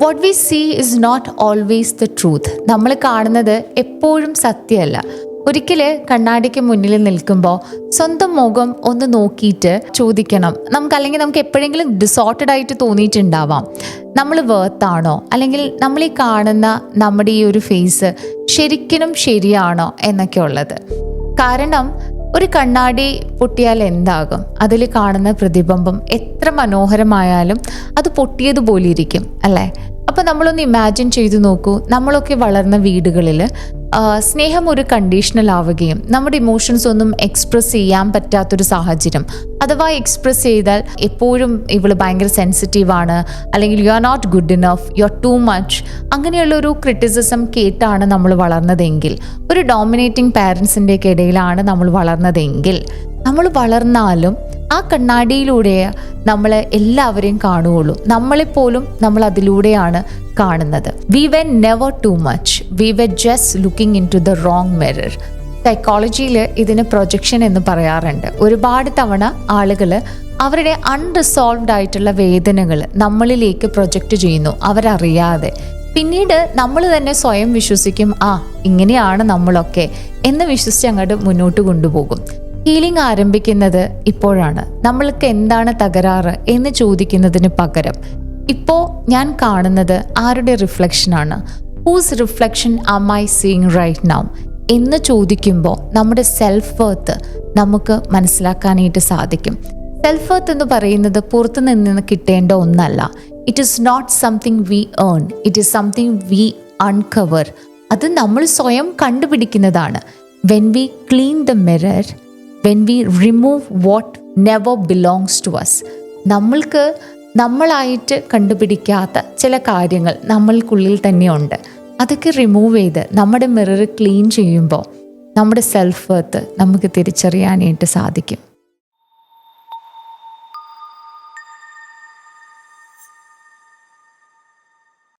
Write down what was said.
What we see is not always the truth. നമ്മൾ കാണുന്നത് എപ്പോഴും സത്യമല്ല. ഒരിക്കൽ കണ്ണാടിക്ക് മുന്നിൽ നിൽക്കുമ്പോൾ സ്വന്തം മുഖം ഒന്ന് നോക്കിയിട്ട് ചോദിക്കണം, അല്ലെങ്കിൽ നമുക്ക് എപ്പോഴെങ്കിലും ഡിസോർട്ടഡ് ആയിട്ട് തോന്നിയിട്ടുണ്ടാവാം, നമ്മൾ വേർത്താണോ, അല്ലെങ്കിൽ നമ്മൾ ഈ കാണുന്ന നമ്മുടെ ഈ ഒരു ഫേസ് ശരിക്കും ശരിയാണോ എന്നൊക്കെ ഉള്ളത്. കാരണം ഒരു കണ്ണാടി പൊട്ടിയാൽ എന്താകും? അതിൽ കാണുന്ന പ്രതിബിംബം എത്ര മനോഹരമായാലും അത് പൊട്ടിയതുപോലെ ഇരിക്കും അല്ലേ? അപ്പോൾ നമ്മളൊന്ന് ഇമാജിൻ ചെയ്തു നോക്കൂ, നമ്മളൊക്കെ വളർന്ന വീടുകളിൽ സ്നേഹം ഒരു കണ്ടീഷണൽ ആവുകയും നമ്മുടെ ഇമോഷൻസ് ഒന്നും എക്സ്പ്രസ് ചെയ്യാൻ പറ്റാത്തൊരു സാഹചര്യം, അഥവാ എക്സ്പ്രസ് ചെയ്താൽ എപ്പോഴും ഇവള് ഭയങ്കര സെൻസിറ്റീവാണ്, അല്ലെങ്കിൽ you are not good enough, you are too much, അങ്ങനെയുള്ളൊരു ക്രിറ്റിസിസം കേട്ടാണ് നമ്മൾ വളർന്നതെങ്കിൽ, ഒരു ഡോമിനേറ്റിംഗ് പാരൻസിൻ്റെ ഒക്കെ ഇടയിലാണ് നമ്മൾ വളർന്നതെങ്കിൽ, നമ്മൾ വളർന്നാലും ആ കണ്ണാടിയിലൂടെ നമ്മൾ എല്ലാവരെയും കാണുകയുള്ളൂ. നമ്മളെപ്പോലും നമ്മൾ അതിലൂടെയാണ് കാണുന്നത്. We were never too much, we were just looking into the wrong mirror. സൈക്കോളജിയിൽ ഇതിന് പ്രൊജക്ഷൻ എന്ന് പറയാറുണ്ട്. ഒരുപാട് തവണ ആളുകൾ അവരുടെ അൺറിസോൾവ്ഡ് ആയിട്ടുള്ള വേദനകൾ നമ്മളിലേക്ക് പ്രൊജക്റ്റ് ചെയ്യുന്നു അവരറിയാതെ. പിന്നീട് നമ്മൾ തന്നെ സ്വയം വിശ്വസിക്കും, ഇങ്ങനെയാണ് നമ്മളൊക്കെ എന്ന് വിശ്വസിച്ച് അങ്ങോട്ട് മുന്നോട്ട് കൊണ്ടുപോകും. ഹീലിംഗ് ആരംഭിക്കുന്നത് ഇപ്പോഴാണ്. നമ്മൾക്ക് എന്താണ് തകരാറ് എന്ന് ചോദിക്കുന്നതിന് പകരം ഇപ്പോൾ ഞാൻ കാണുന്നത് ആരുടെ റിഫ്ലക്ഷനാണ്, whose reflection am I seeing right now എന്ന് ചോദിക്കുമ്പോൾ നമ്മുടെ സെൽഫ് വർത്ത് നമുക്ക് മനസ്സിലാക്കാനായിട്ട് സാധിക്കും. സെൽഫ് വർത്ത് എന്ന് പറയുന്നത് പുറത്തു നിന്ന് കിട്ടേണ്ട ഒന്നല്ല. It is not something we earn, it is something we uncover. അത് നമ്മൾ സ്വയം കണ്ടുപിടിക്കുന്നതാണ്. When we clean the mirror, when we remove what never belongs to us, നമ്മൾക്ക് നമ്മളായിട്ട് കണ്ടുപിടിക്കാത്ത ചില കാര്യങ്ങൾ നമ്മൾക്കുള്ളിൽ തന്നെയുണ്ട്. അതൊക്കെ റിമൂവ് ചെയ്ത് നമ്മുടെ മിറർ ക്ലീൻ ചെയ്യുമ്പോൾ നമ്മുടെ സെൽഫ് വർത്ത് നമുക്ക് തിരിച്ചറിയാനായിട്ട് സാധിക്കും.